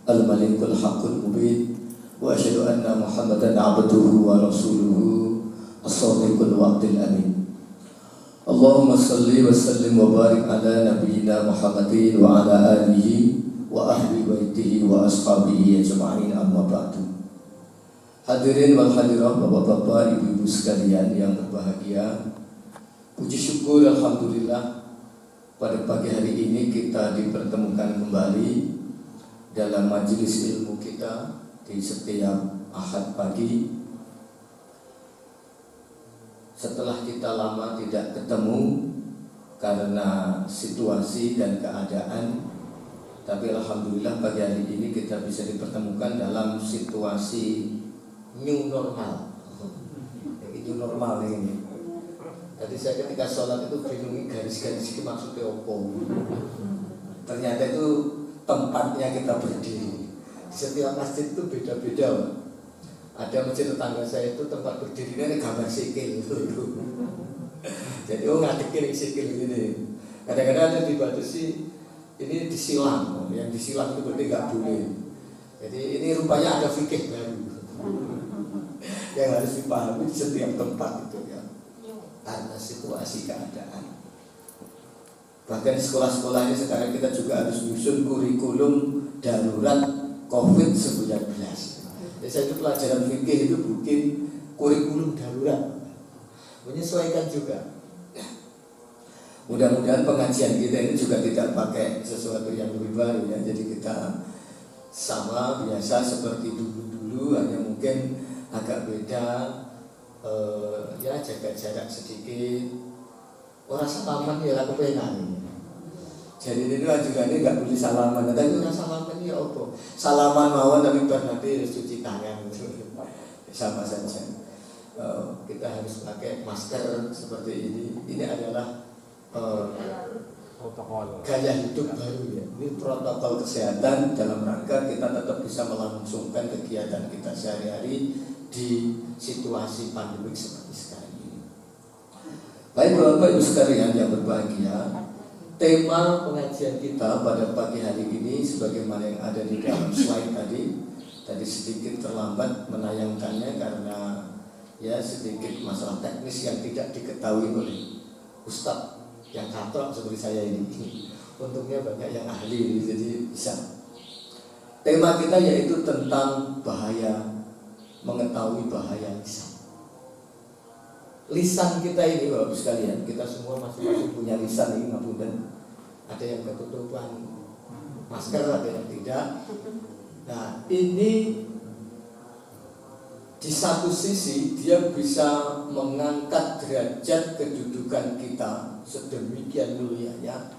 al-malikul haqqul mubin, wa asyhadu anna Muhammadan abduhu wa rasuluhu as-sadiqul wa'dil amin. Allahumma salli wa sallim wa barik ala nabiyyina Muhammadin wa ala alihi wa ahli baitihi wa ashabihi ajma'in, amma ba'du. Hadirin wal hadirat, bapak-bapak, ibu-ibu sekalian yang berbahagia, puji syukur alhamdulillah pada pagi hari ini kita dipertemukan kembali dalam majelis ilmu kita di setiap Ahad pagi. Setelah kita lama tidak ketemu karena situasi dan keadaan, tapi alhamdulillah pagi hari ini kita bisa dipertemukan dalam situasi new normal. New normal ini. Tadi saya ketika sholat itu bingung garis-garis ini maksudnya apa. Ternyata itu tempatnya kita berdiri. Setiap masjid itu beda-beda. Ada masjid tetangga saya itu tempat berdirinya ini gambar sikil. Jadi ngadekin sikil ini. Kadang-kadang ada dibatasi ini disilang. Yang disilang itu berarti nggak boleh. Jadi ini rupanya ada fikih baru yang harus dipahami di setiap tempat itu ya. Karena situasi keadaan. Bahkan sekolah-sekolah ini sekarang kita juga harus menyusun kurikulum darurat COVID-19. Jadi saya itu pelajaran fikih itu bikin kurikulum darurat, menyesuaikan juga. Mudah-mudahan pengajian kita ini juga tidak pakai sesuatu yang lebih baru ya. Jadi kita sama biasa seperti dulu-dulu, hanya mungkin agak beda. Ya jaga jarak sedikit. Orang salaman ya aku pengen. Jadi ini juga ini nggak boleh salaman. Tapi orang salaman ya apa? Salaman mawon tapi berarti harus cuci tangan. Sama saja. Kita harus pakai masker seperti ini. Ini adalah protokol gaya hidup baru ya. Ini protokol kesehatan dalam rangka kita tetap bisa melangsungkan kegiatan kita sehari-hari di situasi pandemik seperti sekarang ini. Baik Bapak Ibu sekalian yang berbahagia, tema pengajian kita pada pagi hari ini sebagaimana yang ada di dalam slide tadi sedikit terlambat menayangkannya karena ya sedikit masalah teknis yang tidak diketahui oleh Ustadz yang katrok seperti saya ini. Untungnya banyak yang ahli jadi bisa. Tema kita yaitu tentang mengetahui bahaya lisan. Lisan kita ini Bapak sekalian, kita semua masing-masing punya lisan ini, ngapunten. Ada yang ketutupan masker, ada yang tidak. Nah, ini di satu sisi dia bisa mengangkat derajat kedudukan kita sedemikian mulianya.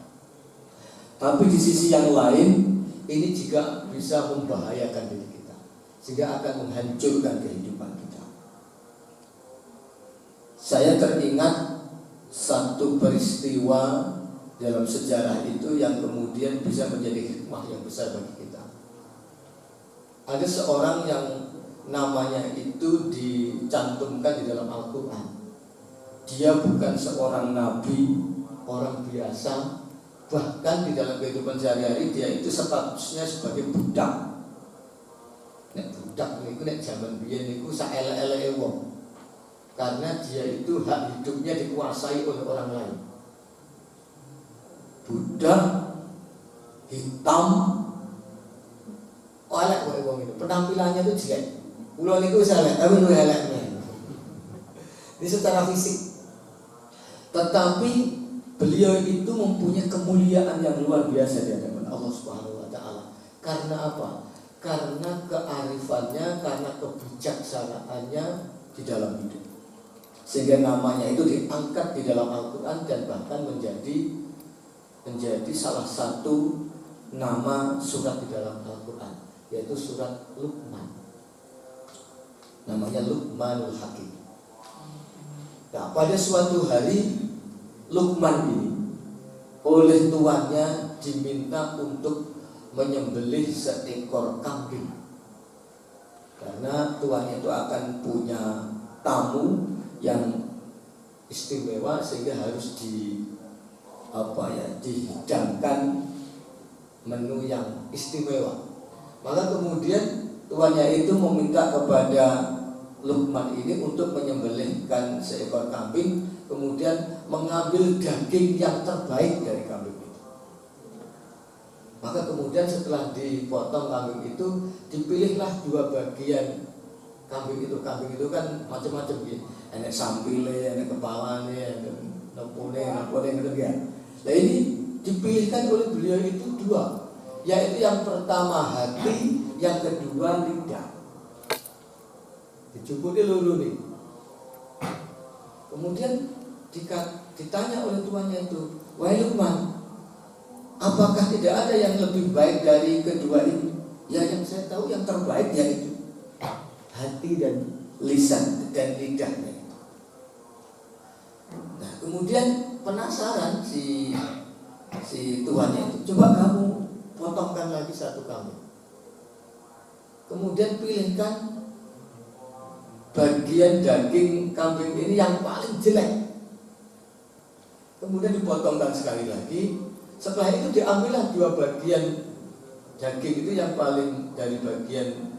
Tapi di sisi yang lain, ini juga bisa membahayakan diri kita, sehingga akan menghancurkan kehidupan kita. Saya teringat satu peristiwa dalam sejarah itu yang kemudian bisa menjadi hikmah yang besar bagi kita. Ada seorang yang namanya itu dicantumkan di dalam Al-Quran. Dia bukan seorang nabi, orang biasa. Bahkan di dalam kehidupan sehari-hari dia itu statusnya sebagai budak. Nek budak niku nek zaman biyen niku saelek-eleke wong. Karena dia itu hak hidupnya dikuasai oleh orang lain. Budak hitam, elek kok wong itu. Penampilannya itu jelek. Kula niku elek, tapi lu eleknya. Ini secara fisik. Tetapi beliau itu mempunyai kemuliaan yang luar biasa di hadapan Allah Subhanahu wa taala. Karena apa? Karena kearifannya, karena kebijaksanaannya di dalam hidup. Sehingga namanya itu diangkat di dalam Al-Quran dan bahkan menjadi salah satu nama surat di dalam Al-Quran, yaitu surat Luqman. Namanya Luqmanul Hakim. Nah, pada suatu hari Luqman ini oleh tuannya diminta untuk menyembelih seekor kambing. Karena tuannya itu akan punya tamu yang istimewa sehingga harus dihidangkan menu yang istimewa. Maka kemudian tuannya itu meminta kepada Luqman ini untuk menyembelihkan seekor kambing, kemudian mengambil daging yang terbaik dari kambing itu. Maka kemudian setelah dipotong kambing itu, dipilihlah 2 bagian kambing itu. Kambing itu kan macam-macam ya, enek sampile, enek kepalanya, enek napone gitu ya. Nah ini dipilihkan oleh beliau itu 2, yaitu yang pertama hati, yang kedua lidah. Dicukupi lulu nih. Kemudian ditanya oleh tuannya itu, wahai Luqman, apakah tidak ada yang lebih baik dari kedua ini? Ya yang saya tahu yang terbaik yaitu hati dan lisan dan lidahnya. Nah kemudian penasaran si tuannya itu, coba kamu potongkan lagi 1 kambing. Kemudian pilihkan bagian daging kambing ini yang paling jelek. Kemudian dipotongkan sekali lagi. Setelah itu diambillah 2 bagian daging itu yang paling dari bagian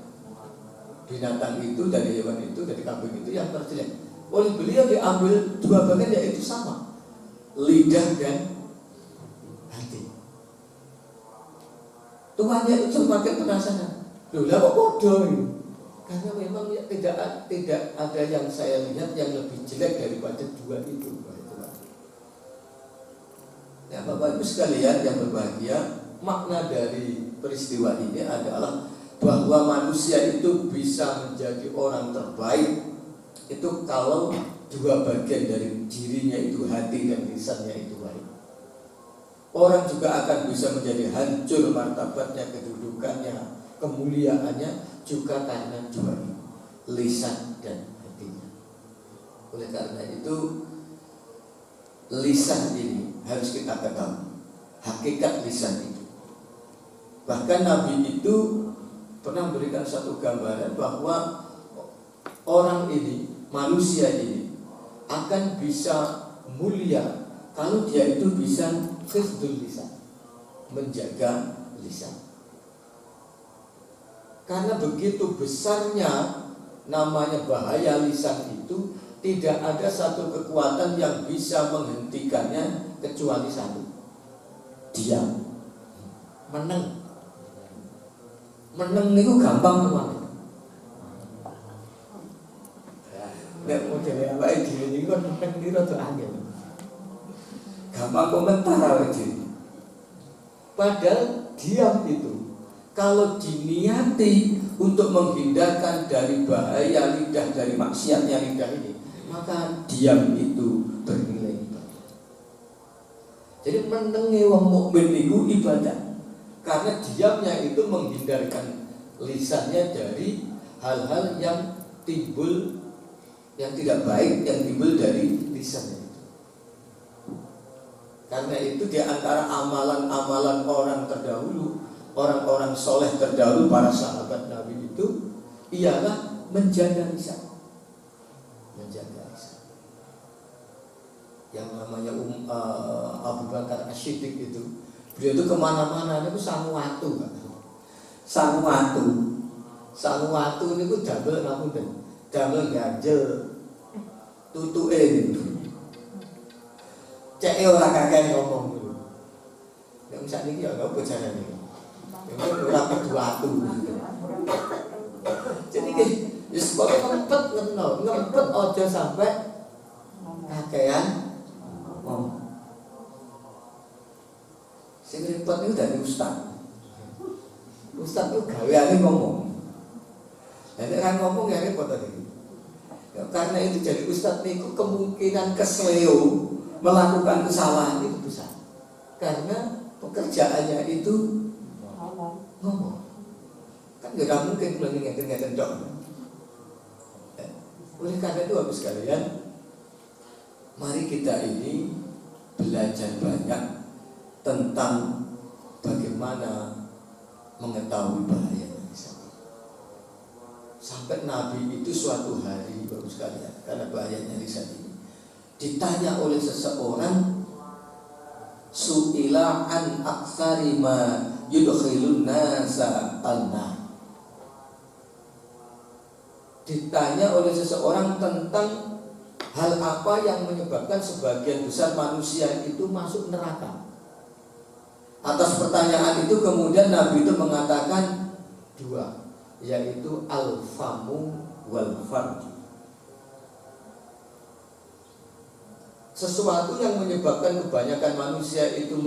binatang itu, dari hewan itu, dari kambing itu yang terjelek. Oleh beliau diambil 2 bagian yaitu sama, lidah dan hati. Tuannya itu semakin penasaran. Loh, lah kok bodoh ini? Karena memang tidak ada yang saya lihat yang lebih jelek daripada 2 itu. Ya Bapak Ibu sekalian yang berbahagia, makna dari peristiwa ini adalah bahwa manusia itu bisa menjadi orang terbaik itu kalau 2 bagian dari dirinya itu, hati dan lisannya itu baik. Orang juga akan bisa menjadi hancur martabatnya, kedudukannya, kemuliaannya juga karena 2 ini, lisan dan hatinya. Oleh karena itu lisan ini harus kita ketahui hakikat lisan itu. Bahkan Nabi itu pernah memberikan satu gambaran bahwa orang ini, manusia ini akan bisa mulia kalau dia itu bisa hifdzul lisan, menjaga lisan. Karena begitu besarnya namanya bahaya lisan itu, tidak ada satu kekuatan yang bisa menghentikannya kecuali 1, diam. Meneng itu gampang teman. Nek modele awake dhewe iki kon meneng iki rada angel. Gampang komentar awake dhewe. Padahal diam itu kalau diniati untuk menghindarkan dari bahaya lidah, dari maksiatnya lidah ini, maka diam itu bernilai ibadah. Jadi menenge wong mukmin itu ibadah, karena diamnya itu menghindarkan lisannya dari hal-hal yang timbul yang tidak baik yang timbul dari lisannya itu. Karena itu di antara amalan-amalan orang terdahulu, orang-orang soleh terdahulu, para sahabat Nabi itu ialah menjaga lisan. Menjaga lisan. Yang namanya Abu Bakar As-Siddiq itu, beliau itu kemana-mana itu sanguwatu. Sanguwatu ini ku damel ngapunten, damel ganjel tutuke itu. Cek ora kakek ngomong dulu. Nek misalnya iki ya apa carane? Ora kudu watu. Jadi wis kok ngempet aja sampai kakean ngomong. Sing repot niku dari ustaz. Ustaz itu gaweane ngomong. Nek kan ngomong ya repot tadi. Ya, karena itu jadi ustaz niku kemungkinan kesleo melakukan kesalahan itu besar. Karena pekerjaannya itu ngomong. Kan gak mungkin ngeten-ngeten dok. Oleh karena itu Bapak sekalian, mari kita ini belajar banyak tentang bagaimana mengetahui bahaya lisan. Sampai Nabi itu suatu hari Bapak sekalian, karena bahayanya lisan ini, ditanya oleh seseorang, su'ila an aktsari ma yudkhilun nasa anna. ditanya oleh seseorang tentang hal apa yang menyebabkan sebagian besar manusia itu masuk neraka. Atas pertanyaan itu kemudian Nabi itu mengatakan dua, yaitu al-famu wal farj. Sesuatu yang menyebabkan kebanyakan manusia itu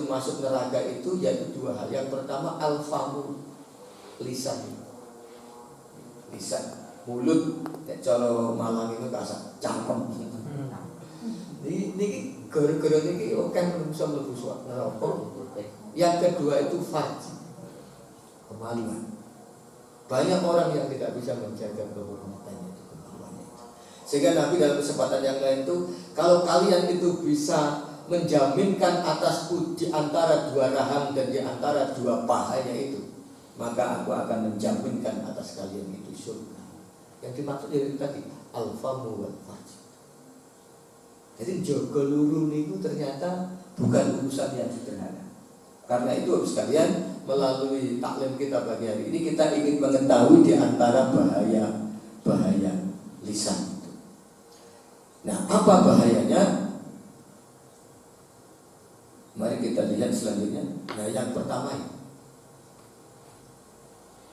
masuk neraka itu yaitu dua hal. Yang pertama al-famu, lisan, mulut. Cara Malang itu kasar, cangkem. Ini gara-gara ini oke bisa mlebu neraka. Yang kedua itu farj, kemaluan. Banyak orang yang tidak bisa menjaga kehormatannya itu, kemaluannya itu. Sehingga Nabi dalam kesempatan yang lain itu, kalau kalian itu bisa menjaminkan atasku di antara dua rahang dan di antara dua pahanya itu, maka aku akan menjaminkan atas kalian itu surga. Yang dimaksud dari tadi al-famu wal farj. Jadi jaga luru niku ternyata bukan urusan yang sederhana. Karena itu sekalian, melalui taklim kita pagi hari ini kita ingin mengetahui di antara bahaya lisan itu. Nah, apa bahayanya? Mari kita lihat selanjutnya. Nah, yang pertama ini,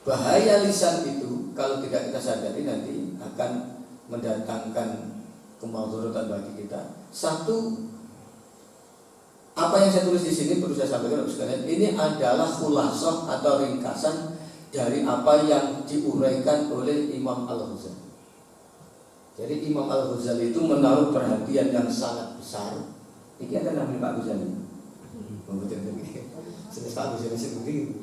bahaya lisan itu kalau tidak kita sadari nanti akan mendatangkan kemadaratan bagi kita. Satu, apa yang saya tulis di sini perlu saya sampaikan Bapak sekalian, ini adalah khulasah atau ringkasan dari apa yang diuraikan oleh Imam Al-Ghazali. Jadi Imam Al-Ghazali itu menaruh perhatian yang sangat besar. Ini ada nama Pak Ghazali. Pak Ghazali sendiri.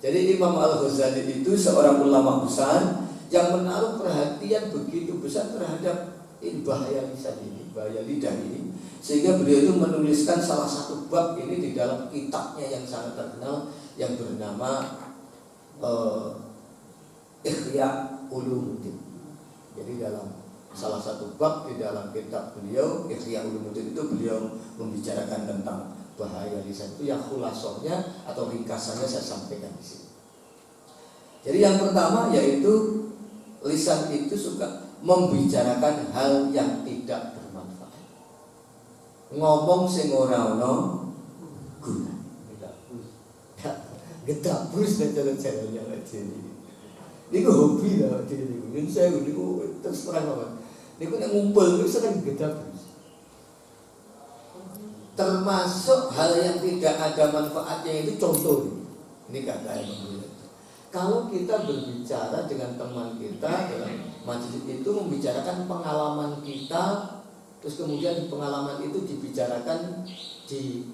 Jadi Imam Al-Ghazali itu seorang ulama besar yang menaruh perhatian begitu besar terhadap bahaya lisan ini, bahaya lidah ini, sehingga beliau itu menuliskan salah satu bab ini di dalam kitabnya yang sangat terkenal yang bernama Ihya Ulumuddin. Jadi dalam salah satu bab di dalam kitab beliau Ihya Ulumuddin itu beliau membicarakan tentang bahaya lisan itu, yang khulasahnya atau ringkasannya saya sampaikan di sini. Jadi yang pertama yaitu lisan itu suka membicarakan hal yang tidak bermanfaat. Ngomong sing ora ono guna. Gedabrus dan jalan-jalannya aja ini. Niku hobi lah jadi niku. Yen saya niku terus terang banget. Niku nek ngumpul niku sering gedabrus. Termasuk hal yang tidak ada manfaatnya itu contoh. Ini kata yang kalau kita berbicara dengan teman kita dalam majelis itu membicarakan pengalaman kita, terus kemudian pengalaman itu dibicarakan di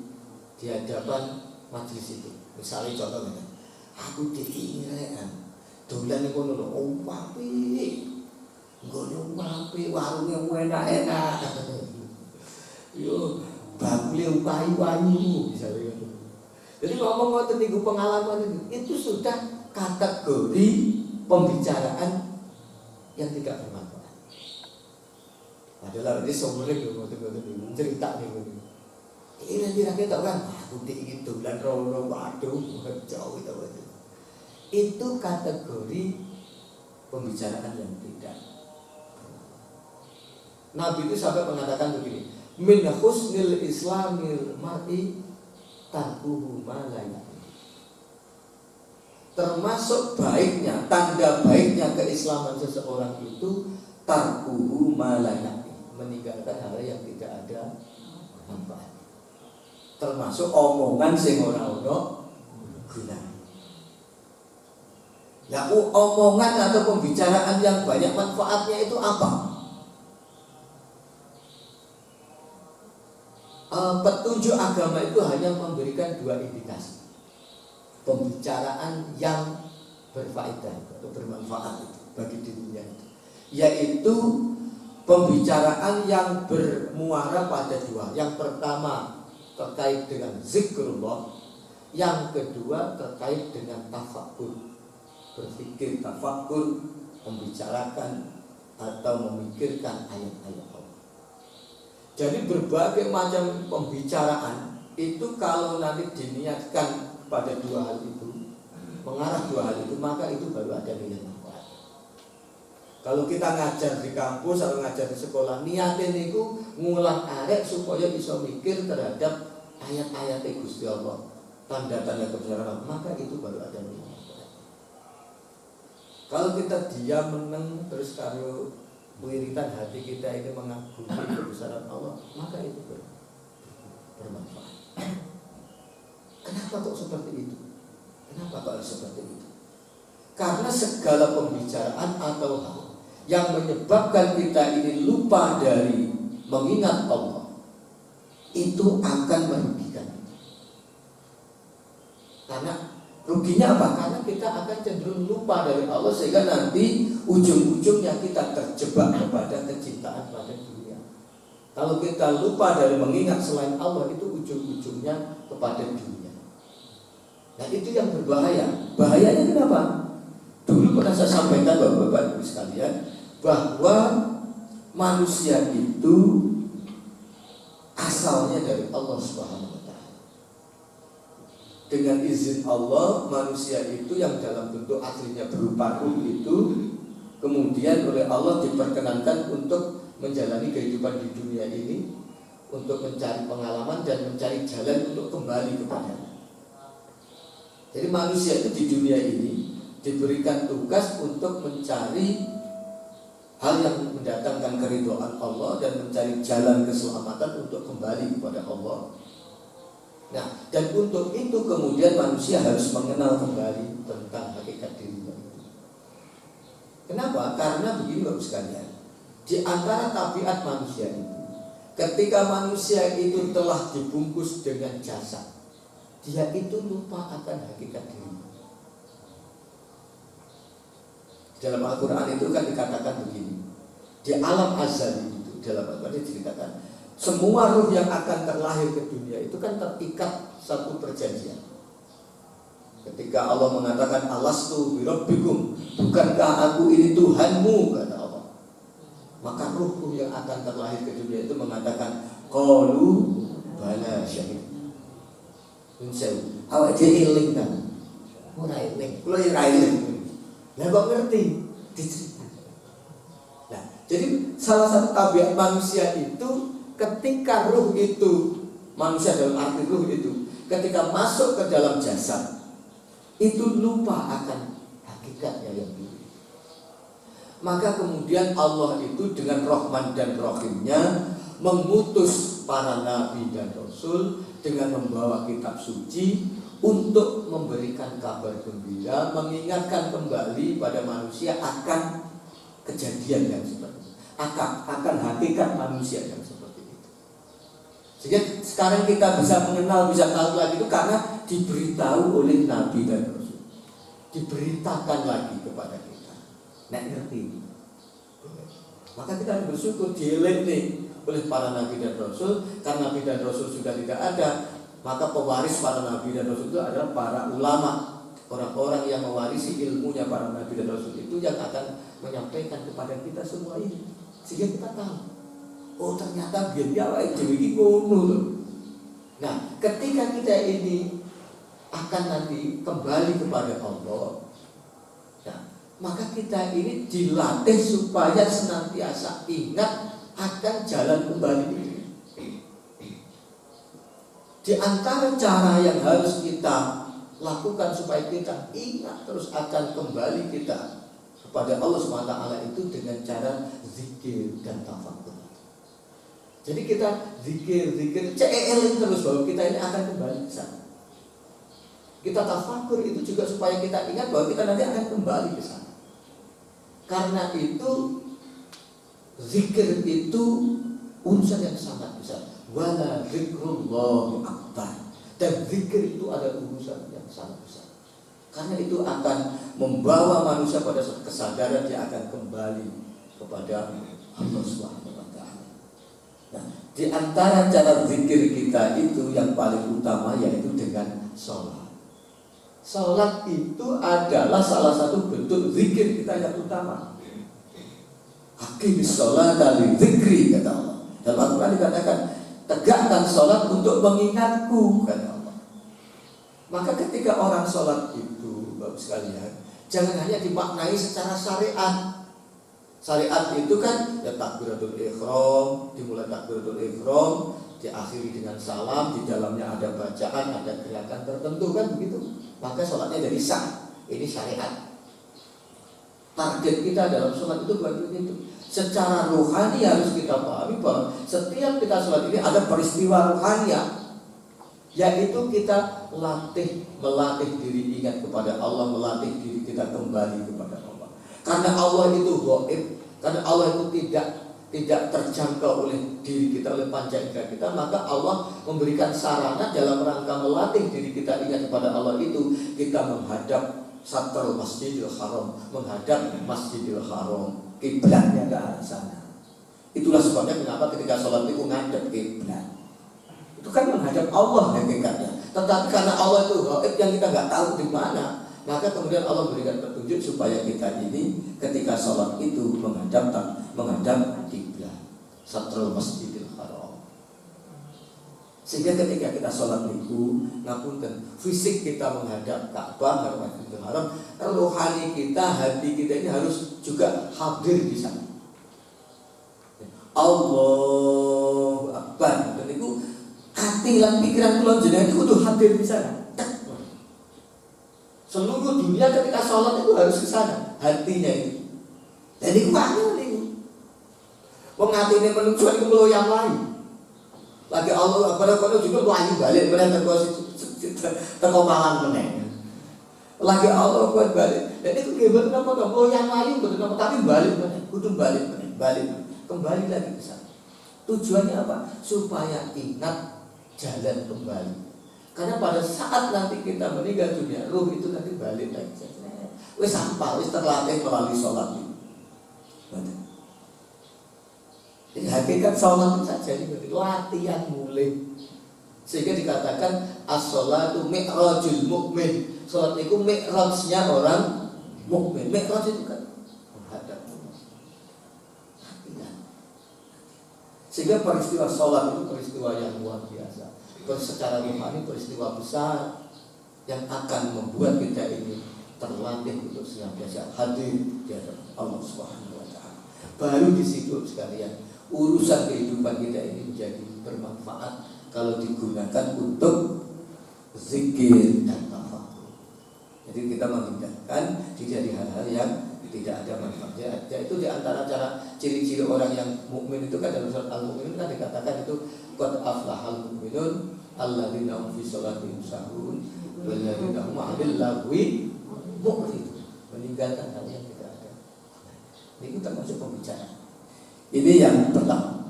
hadapan majelis itu. Misalnya contohnya, aku diingatkan, dolan kono lho, papi, ngono papi, warungnya enak-enak, yo bakule upayu-ayu, misalnya. Jadi ngomong ngoten niku pengalaman itu sudah kategori pembicaraan yang tidak bermanfaat. Adalah ini sumbernya ngoten-ngoten cerita niku. Ini nanti rakyat tahu kan, aku ingin dolan rono, waduh, jauh itu. Itu kategori pembicaraan yang tidak. Nabi itu sampai mengatakan begini, min husnil islamil mar'i tarkuhu ma la ya'ni. Termasuk baiknya, tanda baiknya keislaman seseorang itu tarkuhu ma la ya'ni, meninggalkan hal yang tidak ada manfaat. Termasuk omongan sing ora ono gunane. Ya, omongan atau pembicaraan yang banyak manfaatnya itu apa? Petunjuk agama itu hanya memberikan dua indikasi. Pembicaraan yang berfaedah atau bermanfaat bagi dirinya itu, yaitu pembicaraan yang bermuara pada dua. Yang pertama terkait dengan zikrullah, yang kedua terkait dengan tafakkur, berpikir tafakkur, membicarakan atau memikirkan ayat-ayat Allah. Jadi berbagai macam pembicaraan itu kalau nanti diniatkan pada dua hal itu, mengarah dua hal itu, maka itu baru ada nilai manfaat. Kalau kita ngajar di kampus atau ngajar di sekolah, niatnya niku ngulang arek supaya bisa mikir terhadap ayat-ayat Gusti Allah, tanda-tanda kebesaran Allah, maka itu baru ada niat. Kalau kita diam meneng terus kalau wiritan hati kita ini mengagumi kebesaran Allah, maka itu bermanfaat. Kenapa kok seperti itu? Kenapa kok harus seperti itu? Karena segala pembicaraan atau hal yang menyebabkan kita ini lupa dari mengingat Allah, itu akan merugikan. Karena ruginya apa? Karena kita akan cenderung lupa dari Allah, sehingga nanti ujung-ujungnya kita terjebak kepada kecintaan pada dunia. Kalau kita lupa dari mengingat selain Allah, itu ujung-ujungnya kepada dunia. Nah, itu yang berbahaya. Bahayanya kenapa? Dulu pernah saya sampaikan Bapak-bapak Ibu sekalian, bahwa manusia itu asalnya dari Allah Subhanahu wa Ta'ala. Dengan izin Allah, manusia itu yang dalam bentuk aslinya berupa ruh itu kemudian oleh Allah diperkenankan untuk menjalani kehidupan di dunia ini, untuk mencari pengalaman dan mencari jalan untuk kembali kepadanya. Jadi manusia itu di dunia ini diberikan tugas untuk mencari hal yang mendatangkan keridhaan Allah dan mencari jalan keselamatan untuk kembali kepada Allah. Nah, dan untuk itu kemudian manusia harus mengenal kembali tentang hakikat dirinya. Kenapa? Karena begini Bapak sekalian, di antara tabiat manusia itu, ketika manusia itu telah dibungkus dengan jasad, dia itu lupa akan hakikat dirinya. Dalam Al-Quran itu kan dikatakan begini, di alam azali itu, dalam Al-Quran diceritakan, semua ruh yang akan terlahir ke dunia itu kan terikat satu perjanjian. Ketika Allah mengatakan alastu birabbikum, bukankah aku ini Tuhanmu, kata Allah, maka ruh-ruh yang akan terlahir ke dunia itu mengatakan qalu bala syahid. Unsew, awak dia iling kan? Ora iling, kula ora iling. Lah kok ngerti? Diceritakan. Nah, jadi salah satu tabiat manusia itu ketika ruh itu, manusia dalam arti ruh itu, ketika masuk ke dalam jasad, itu lupa akan hakikatnya yang dulu. Maka kemudian Allah itu dengan Rahman dan Rahimnya mengutus para nabi dan rasul dengan membawa kitab suci untuk memberikan kabar gembira, mengingatkan kembali pada manusia akan kejadian yang seperti itu, akan hakikat manusia yang seperti itu. Sehingga sekarang kita bisa mengenal, bisa tahu lagi itu karena diberitahu oleh nabi dan rasul, diberitakan lagi kepada kita. Nek ngerti. Maka kita harus bersyukur dieling nih oleh para nabi dan rasul. Karena nabi dan rasul sudah tidak ada, maka pewaris para nabi dan rasul itu adalah para ulama, orang-orang yang mewarisi ilmunya para nabi dan rasul itu, yang akan menyampaikan kepada kita semua ini, sehingga kita tahu, oh ternyata biar awake dhewe iki ngono. Nah, ketika kita ini akan nanti kembali kepada Allah, nah, maka kita ini dilatih supaya senantiasa ingat akan jalan kembali ini. Di antara cara yang harus kita lakukan supaya kita ingat terus akan kembali kita kepada Allah SWT itu dengan cara zikir dan tafakur. Jadi kita zikir ceelin terus bahwa kita ini akan kembali ke sana. Kita tafakur itu juga supaya kita ingat bahwa kita nanti akan kembali ke sana. Karena itu zikir itu unsur yang sangat besar. Wala zikrullah akbar. Dan zikir itu ada urusan yang sangat besar. Karena itu akan membawa manusia pada suatu kesadaran, dia akan kembali kepada Allah Subhanahu wa Ta'ala. Nah, di antara cara zikir kita itu yang paling utama yaitu dengan sholat. Sholat itu adalah salah satu bentuk zikir kita yang utama. Aqimis sholata li dzikri, kata Allah. Dalam Al-Quran dikatakan, tegakkan sholat untuk mengingatku, kata Allah. Maka ketika orang sholat itu, Bapak sekalian, jangan hanya dimaknai secara syariat. Syariat itu kan ya takbiratul ihram, dimulai takbiratul ihram, diakhiri dengan salam, di dalamnya ada bacaan, ada gerakan tertentu kan begitu. Maka sholatnya jadi sah. Ini syariat. Target kita dalam sholat itu bukan begitu. Secara rohani harus kita pahami bahwa setiap kita sholat ini ada peristiwa rohani, yaitu kita melatih diri ingat kepada Allah, melatih diri kita kembali kepada Allah. Karena Allah itu gaib, karena Allah itu tidak terjangkau oleh diri kita, oleh panca indera kita, maka Allah memberikan sarana dalam rangka melatih diri kita ingat kepada Allah itu, kita menghadap Satrul Masjidil Haram, menghadap Masjidil Haram, kiblatnya ke arah sana. Itulah sebabnya kenapa ketika sholat itu ngadep kiblat. Itu kan menghadap Allah hakikatnya. Tetapi karena Allah itu gaib yang kita nggak tahu di mana, maka kemudian Allah berikan petunjuk supaya kita ini ketika sholat itu menghadap kiblat, Satrul Masjidil Haram. Sehingga ketika kita sholat itu, ngapunten, fisik kita menghadap Ka'bah, Masjidil Haram, rohani kita, hati kita ini harus juga hadir di sana. Allahu Akbar. Dan itu hati dan pikiran kula jenengan itu kudu hadir di sana. Seluruh dunia ketika sholat itu harus ke sana, hatinya itu. Dan itu banyak nih. Wong atine menungso iku yang lain. Lagi Allah Akbar juga melayu balik meneh teko malang meneh. Lagi Allah Akbar balik. Dan itu gimana apa to? Yang layu betul apa tapi balik meneh, kudu balik meneh, kembali lagi ke sana. Tujuannya apa? Supaya ingat jalan kembali. Karena pada saat nanti kita meninggal dunia, ruh itu nanti balik lagi. Wis sampah, wis terlatih melalui sholat itu. Jadi hakikat sholat itu saja ini latihan mulai. Sehingga dikatakan as-sholatu mi'rajul mu'min. Sholat itu mi'rajnya orang mukmin. Mi'raj itu kan menghadap Allah. Latihan. Sehingga peristiwa sholat itu peristiwa yang luar biasa. Secara rohani peristiwa besar yang akan membuat kita ini terlatih untuk senantiasa hadir di hadapan Allah Subhanahu wa taala. Baru di situ sekalian urusan kehidupan kita ini menjadi bermanfaat kalau digunakan untuk zikir dan tafakur. Jadi kita menghindarkan dari hal-hal yang tidak ada manfaatnya. Itu di antara cara ciri-ciri orang yang mukmin itu kan dalam surat Al-Mu'minun kan dikatakan itu qad aflahal mu'minun alladzina hum fi sholatihim sahun walladzina hum 'anil lagwi mu'ridun. Meninggalkan hal yang tidak ada. Ini termasuk pembicaraan. Ini yang pertama.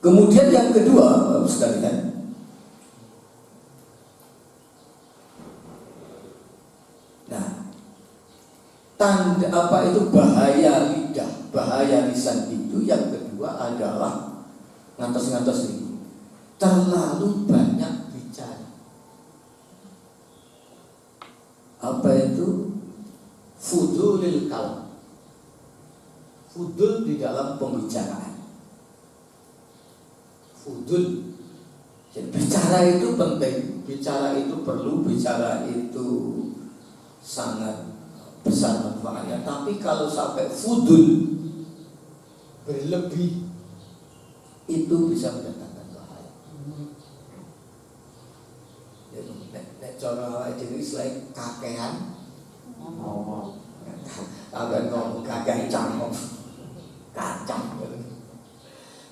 Kemudian yang kedua, sekalian, nah, tanda apa itu bahaya lidah, bahaya lisan itu yang kedua adalah ngantos-ngantos ini terlalu banyak bicara. Apa itu? Fudulil kalam. Fudul di dalam pembicaraan. Fudul. Jadi bicara itu penting, bicara itu perlu, bicara itu sangat besar manfaatnya. Tapi kalau sampai fudul berlebih, itu bisa mendatangkan bahaya. Nek cara jadi selain kakean ngomong, agak ngomong kakean canggung. Kacang.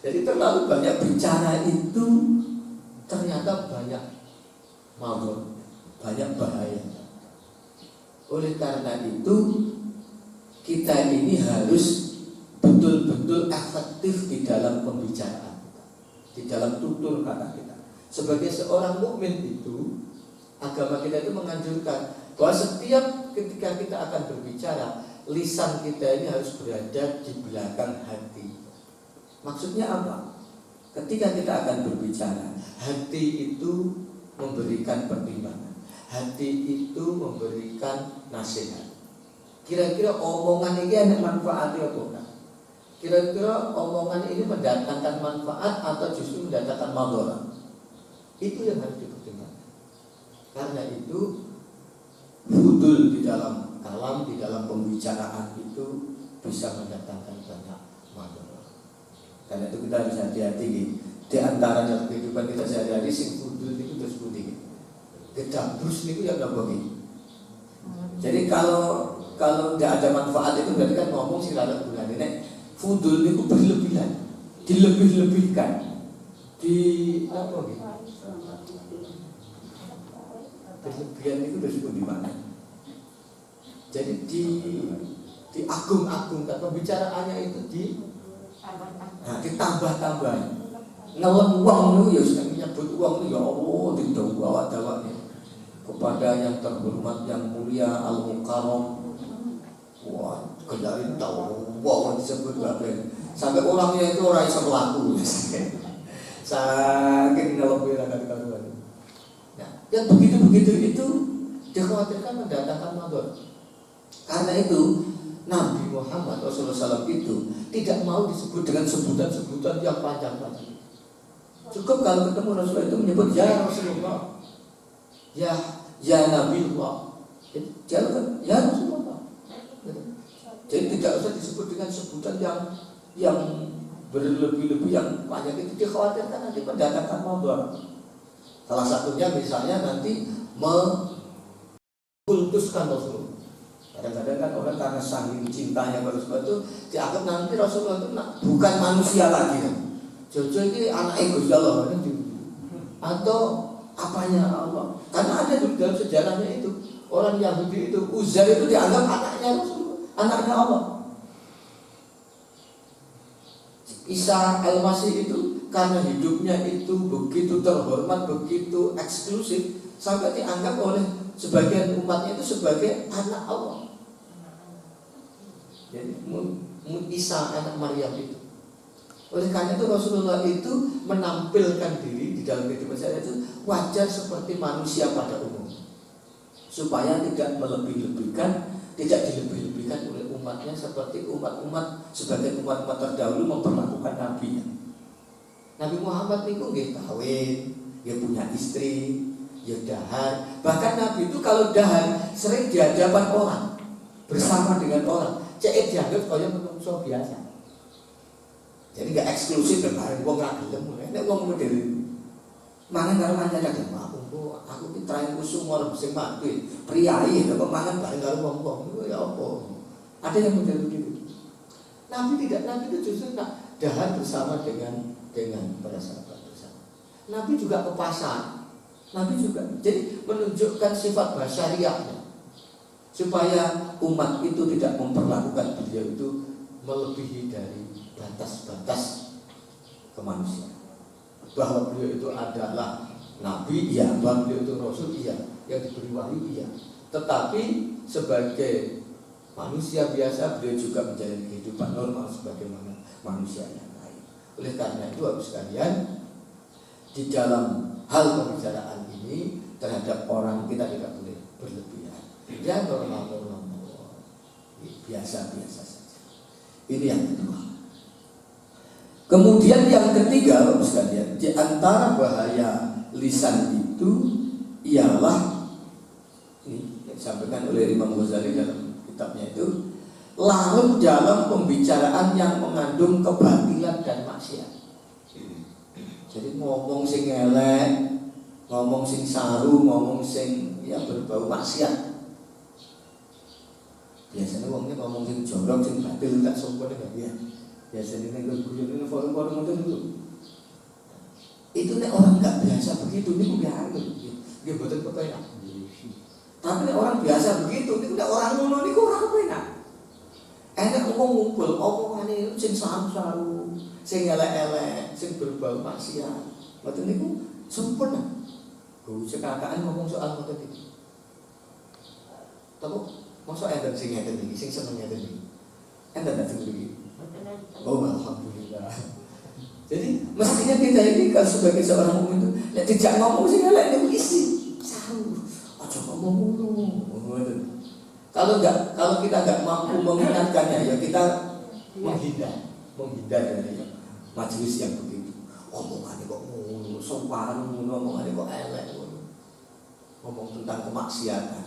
Jadi terlalu banyak bicara itu ternyata banyak maut, banyak bahaya. Oleh karena itu kita ini harus betul-betul efektif di dalam pembicaraan kita, di dalam tutur kata kita. Sebagai seorang mukmin itu, agama kita itu menganjurkan bahwa setiap ketika kita akan berbicara, lisan kita ini harus berada di belakang hati. Maksudnya apa? Ketika kita akan berbicara, hati itu memberikan pertimbangan, hati itu memberikan nasihat. Kira-kira omongan ini ada manfaatnya apa enggak? Kira-kira omongan ini mendatangkan manfaat atau justru mendatangkan madarat? Itu yang harus dipertimbangkan. Karena itu fudul di dalam kalam, di dalam pembicaraan itu bisa mendatangkan banyak masalah. Karena itu kita harus hati-hati gitu. Di antaranya kehidupan kita sehari-hari sing fudul itu terus putih. Kedabrus itu yang nggak begini. Jadi kalau tidak ada manfaat itu berarti kan ngomong sih rada gunanya. Nek fudul itu berlebihan, dilebih-lebihkan, di apa gitu? Berlebihan itu disebut di mana? Jadi diagung-agungkan, pembicaraannya itu ditambah-tambah. Ngelem uang itu ya sedang menyebut uang itu ya Allah tidak bawa-bawanya kepada yang terhormat, yang mulia, al-mukarram. Wah, kendali tahu uang disebut bapak. Sampai orangnya itu orang yang berlaku. Saking ngelebih rakan-rakan. Nah, yang begitu-begitu itu dikhawatirkan mendatangkan madhar. Karena itu Nabi Muhammad Rasulullah SAW itu tidak mau disebut dengan sebutan-sebutan yang panjang-panjang. Cukup kalau ketemu Rasulullah itu menyebut ya Rasulullah, ya Nabiullah, ya Rasulullah. Jadi tidak usah disebut dengan sebutan yang berlebih-lebih, yang panjang. Itu dikhawatirkan nanti mendatangkan madhar. Salah satunya misalnya nanti mengkultuskan Rasulullah. Kadang-kadang kan orang karena saking cintanya pada Rasulullah itu dianggap nanti Rasulullah itu bukan manusia lagi kan. Jojo ini anak Gusti Allah atau apanya Allah. Karena ada di dalam sejarahnya itu orang Yahudi itu Uzair itu dianggap anaknya Rasulullah, anaknya Allah. Isa Al-Masih itu karena hidupnya itu begitu terhormat, begitu eksklusif sampai dianggap oleh sebagian umatnya itu sebagai anak Allah. Jadi Isa anak Maryam itu. Oleh karena itu Rasulullah itu menampilkan diri di dalam kehidupan saya itu wajar seperti manusia pada umum, supaya tidak melebih-lebihkan, tidak dilebih-lebihkan oleh umatnya seperti umat-umat sebagai umat-umat terdahulu memperlakukan Nabi. Nabi Muhammad itu nggih kawin, dia punya istri, dia dahar. Bahkan Nabi itu kalau dahar sering di hadapan orang, bersama dengan orang, cek dianggap kaya manusia biasa. Jadi gak eksklusif dan bareng wong ra gelem, nek wong model mangan karo kancane aku ki train kusuma sing mati, priyayi kok mangan bareng karo wong-wong ya apa? Ada yang model begitu. Nabi tidak, Nabi itu justru dahar bersama dengan para sahabat bersama. Nabi juga ke pasar. Nabi juga jadi menunjukkan sifat basyariahnya supaya umat itu tidak memperlakukan beliau itu melebihi dari batas-batas kemanusiaan. Bahwa beliau itu adalah Nabi, iya. Bahwa beliau itu Rasul, iya. Yang diberi wahyu, iya. Tetapi sebagai manusia biasa, beliau juga menjalani kehidupan normal sebagaimana manusia yang lain. Oleh karena itu harus sekalian, di dalam hal pembicaraan ini terhadap orang kita tidak boleh berlebihan. Ya normal-normal, biasa-biasa saja. Ini yang kedua. Kemudian yang ketiga, Bapak sekalian, di antara bahaya lisan itu ialah ini yang disampaikan oleh Imam Ghazali dalam kitabnya itu, larut dalam pembicaraan yang mengandung kebatilan dan maksiat. Jadi ngomong sing elek, ngomong sing saru, ngomong sing yang berbau maksiat. Biasanya ngomongnya ngomong sing jorok, sing batil, tak sopan enggak ya. Biasanya ini forum-forum itu dulu. Itu nek orang nggak biasa begitu, ini biasa, dia betul enak. Tapi nek orang biasa begitu, ini nek orang ngono ini orang enak. Enak ngumpul, omongane sing saru-saru, sing elek-elek, sing berbau maksiat. Betul niku sempurna. Gue cekakaan ngomong soal betul itu. Tapi masuk enten sing ngeten iki, sing seneng ngeten iki. Enten tak sing iki. Oh alhamdulillah. Jadi mestinya kita ini kalau sebagai seorang mukmin itu tidak ngomong sih elek niku isi. Saru. Aja ngomong ngono. Kalau kita enggak mampu mengingatkannya ya kita menghindar dari majelis yang begitu. Omongannya kok ngono, sopan ngono, omongannya kok elek ngono. Ngomong tentang kemaksiatan.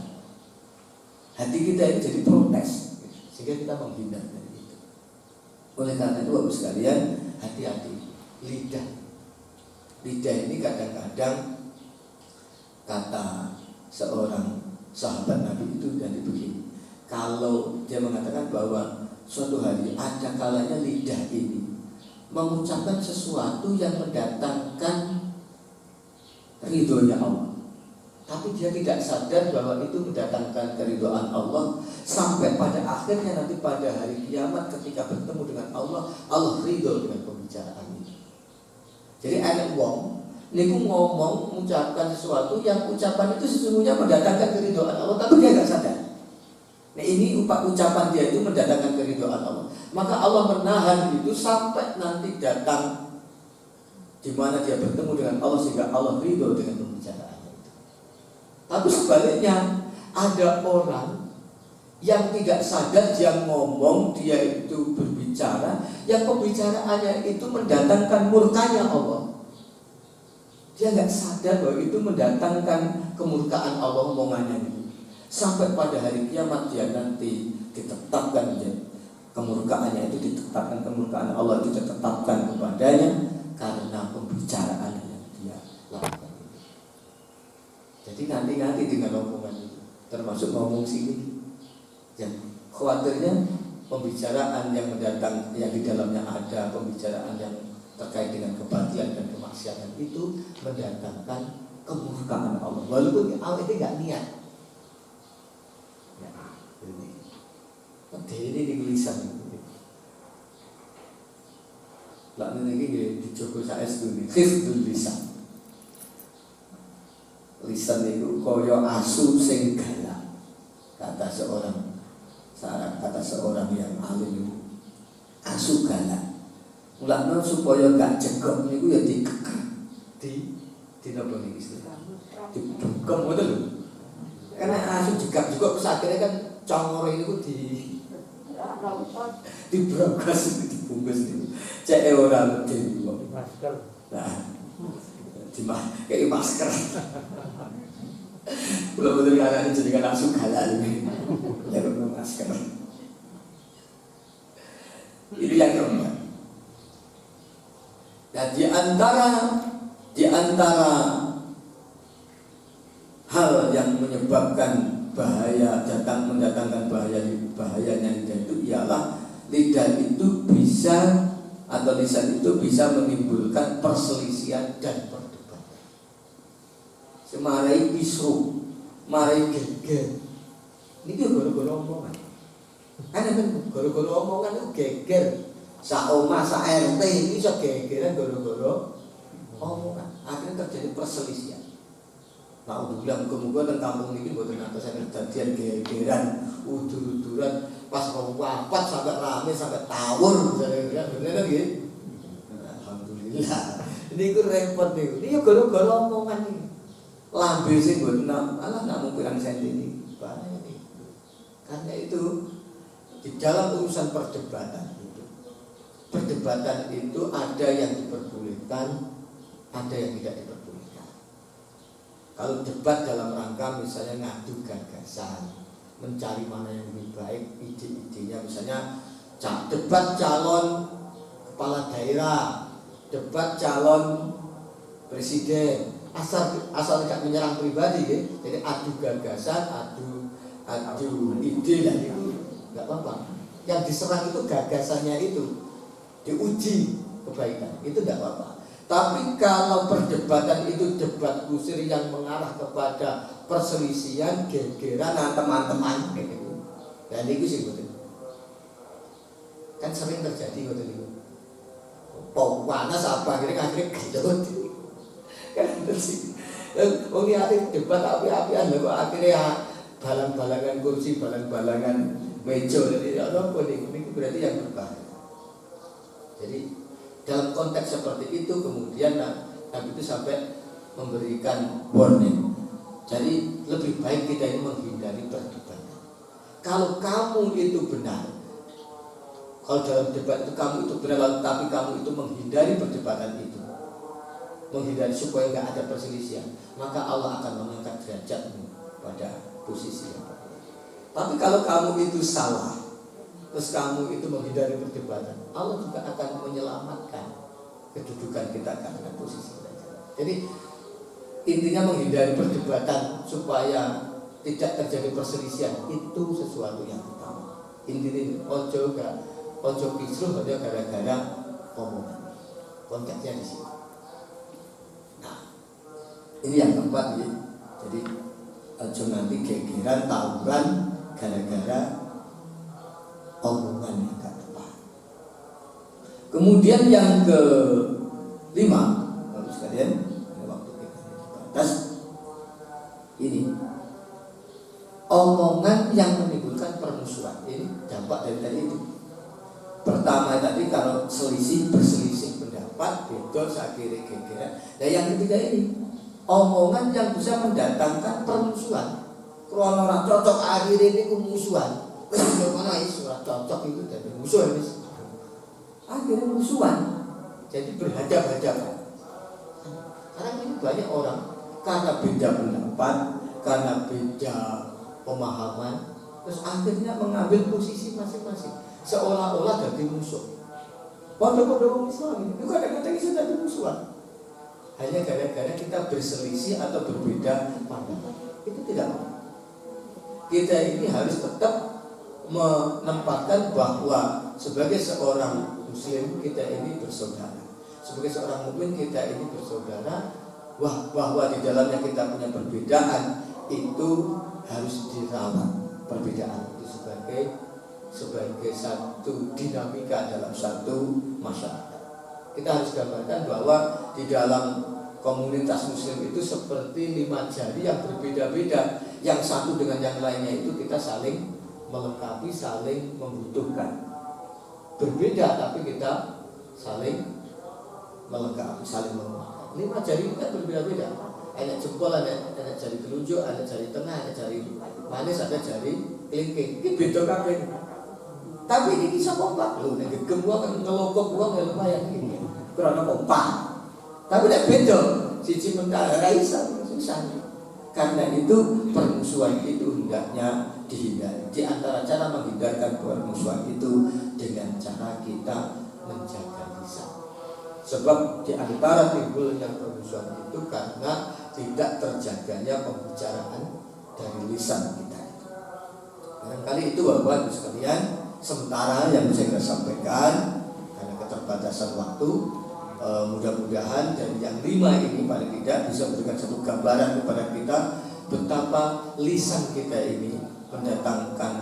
Hati kita ini jadi protes, sehingga kita menghindar dari itu. Oleh karena itu Bapak sekalian, hati-hati. Lidah ini kadang-kadang kata seorang sahabat Nabi itu dari begini. Kalau dia mengatakan bahwa suatu hari ada kalanya lidah ini mengucapkan sesuatu yang mendatangkan ridhonya Allah, tapi dia tidak sadar bahwa itu mendatangkan keridhaan Allah, sampai pada akhirnya nanti pada hari kiamat ketika bertemu dengan Allah, Allah ridho dengan pembicaraan itu. Jadi ada wong niku ngomong mengucapkan sesuatu yang ucapan itu sesungguhnya mendatangkan keridhaan Allah, tapi dia nggak sadar. Nah ini ucapan dia itu mendatangkan keridhaan Allah, maka Allah menahan itu sampai nanti datang di mana dia bertemu dengan Allah sehingga Allah ridho dengan pembicaraan itu. Tapi sebaliknya ada orang yang tidak sadar dia ngomong, dia itu berbicara, yang pembicaraannya itu mendatangkan murkanya Allah. Dia nggak sadar bahwa itu mendatangkan kemurkaan Allah omongannya itu. Sampai pada hari kiamat dia nanti ditetapkan kemurkaannya itu, ditetapkan kemurkaan Allah itu ditetapkan kepadanya karena pembicaraan yang dia lakukan itu. Jadi nanti dengan omongan itu, termasuk ngomong sini, yang khawatirnya pembicaraan yang mendatang yang di dalamnya ada pembicaraan yang terkait dengan kebatilan dan kemaksiatan itu mendatangkan kemurkaan Allah, walaupun Allah itu nggak niat. Ya, ini lisan. Lah ini dijogo saestu nih, hifdzul lisan. Lisan itu koyo asu sing galak, kata seorang yang alim itu. Asu galak. Mulane supaya gak jegok niku ya dikekang. Di napa niki istilah? Dibungkem ngoten lho. Karena asu jegak juga akhirnya kan congor niku dibrogas dibungkus niku. Cek ora medhi kok. Masker. Nah, kayak masker. Betul-betul karena ini jadi kan langsung galak ini. Ya betul masker. Ini yang keempat. Nah, di antara hal yang menyebabkan mendatangkan bahayanya lidah itu ialah lidah itu bisa atau lisan itu bisa menimbulkan perselisihan dan perdebatan. Semarai kisruh, marai geger. Ini gara-gara omongan. Kan gara-gara omongan itu geger. Sa omah, sa RT ini bisa gegeran gara-gara omongan. Akhirnya terjadi perselisihan. Nah, udah bilang muga-muga teng kampung ini mboten ngantosaken dadian gegeran, udur-uduran pas mau wafat sampai rame sampai tawur misalnya bener nggih. Alhamdulillah. Ini ku repot niku. Ini gara-gara omongan iki. Lambe sing mboten namung pirang senti ini. Karena itu di dalam urusan perdebatan itu ada yang diperbolehkan, ada yang tidak diperbolehkan. Kalau debat dalam rangka misalnya ngadu gagasan, mencari mana yang lebih baik, ide-idenya, misalnya debat calon kepala daerah, debat calon presiden, asal tidak menyerang pribadi ya. Jadi adu gagasan, adu ide lah itu nggak apa-apa. Yang diserang itu gagasannya itu, diuji kebaikan, itu tidak apa-apa. Tapi kalau perdebatan itu debat kusir yang mengarah kepada perselisihan, gegeran, teman-teman gitu. Dan itu sih betul. Kan sering terjadi betul itu. Panas apa akhirnya gedot. Kan betul sih. Oh ini akhirnya debat api-apian kok akhirnya balang-balangan kursi, balang-balangan meja, jadi apa ini berarti yang berbahaya. Jadi dalam konteks seperti itu kemudian Nabi itu sampai memberikan warning. Jadi lebih baik kita ini menghindari perdebatan. Kalau kamu itu benar, kalau dalam debat itu kamu itu benar, tapi kamu itu menghindari perdebatan itu, menghindari supaya nggak ada perselisihan, maka Allah akan mengangkat derajatmu pada posisi yang berbeda. Tapi kalau kamu itu salah, terus kamu itu menghindari perdebatan, Allah juga akan menyelamatkan kedudukan kita karena posisi kita. Jadi intinya menghindari perdebatan supaya tidak terjadi perselisihan itu sesuatu yang utama. Intinya ojo kisruh hanya gara-gara omongan. Konteksnya di sini. Nah, ini yang keempat ya. Jadi ojo nanti gegeran tawuran gara-gara omongan yang gak tepat. Kemudian yang kelima, baru sekalian, waktu kita terbatas, ini omongan yang menimbulkan permusuhan. Ini dampak dari tadi itu. Pertama tadi kalau berselisih pendapat, betul akhirnya gegeran. Nah yang ketiga ini omongan yang bisa mendatangkan permusuhan. Kalau orang cocok akhirnya ini musuhan. Bagaimana surat cocok itu dari musuh ini? Akhirnya musuhan. Jadi berhadap-hadapan. Karena ini banyak orang karena beda pendapat, karena beda pemahaman, terus akhirnya mengambil posisi masing-masing, seolah-olah jadi musuh. Pada-pada orang Islam itu kadang-kadang bisa jadi musuhan. Hanya gara-gara kita berselisih atau berbeda pandangan. Itu tidak apa. Kita ini harus tetap menempatkan bahwa sebagai seorang muslim kita ini bersaudara. Sebagai seorang mukmin kita ini bersaudara, bahwa di dalamnya kita punya perbedaan itu harus dirawat. Perbedaan itu sebagai satu dinamika dalam satu masyarakat. Kita harus gambarkan bahwa di dalam komunitas muslim itu seperti 5 jari yang berbeda-beda, yang satu dengan yang lainnya itu kita saling melengkapi, saling membutuhkan. Berbeda tapi kita saling melengkapi, saling menguatkan. 5 jari itu kan berbeda-beda. Ada jempol, ada jari telunjuk, ada jari tengah, ada jari manis, ada jari kelingking. Ini beda kabeh. Tapi ini bisa kompak loh. Nek gegem kan ngelokok wong ya lumayan iki. Karena kompak. Tapi nek beda, siji mentara ra iso susah. Karena itu permusuhan itu hendaknya dihindari. Di antara cara menghindarkan permusuhan itu dengan cara kita menjaga lisan. Sebab di antara timbulnya permusuhan itu karena tidak terjaganya pembicaraan dari lisan kita. Barangkali itu Bapak-Ibu sekalian sementara yang saya sampaikan karena keterbatasan waktu. Mudah-mudahan dari yang 5 ini paling tidak bisa memberikan satu gambaran kepada kita betapa lisan kita ini mendatangkan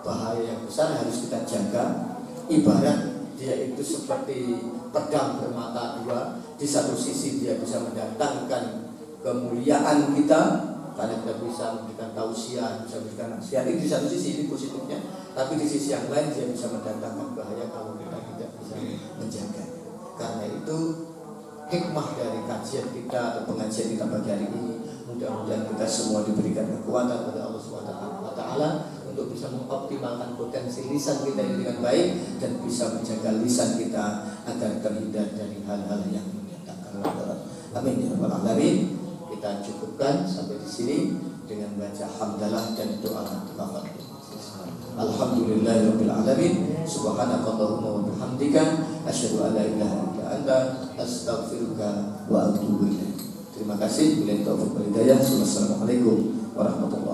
bahaya yang besar, harus kita jaga. Ibarat dia itu seperti pedang bermata dua. Di satu sisi dia bisa mendatangkan kemuliaan kita karena kita bisa memberikan tausiah, bisa memberikan nasihat. Di satu sisi ini positifnya, tapi di sisi yang lain dia bisa mendatangkan bahaya kalau kita tidak bisa menjaga. Karena itu hikmah dari kajian kita atau pengajian kita pagi hari ini, mudah-mudahan kita semua diberikan kekuatan oleh Allah SWT untuk bisa mengoptimalkan potensi lisan kita ini dengan baik dan bisa menjaga lisan kita agar terhindar dari hal-hal yang mendatangkan mudarat. Amin ya rabbal alamin. Kita cukupkan sampai di sini dengan baca hamdalah dan doa tafakur. Alhamdulillahirabbil alamin. Subhanakallahumma wa bihamdika asyhadu an la ilaha illa anta astaghfiruka wa atubu ilaik. Terima kasih. Wabillahi taufiq wal hidayah. Wassalamualaikum warahmatullahi wabarakatuh.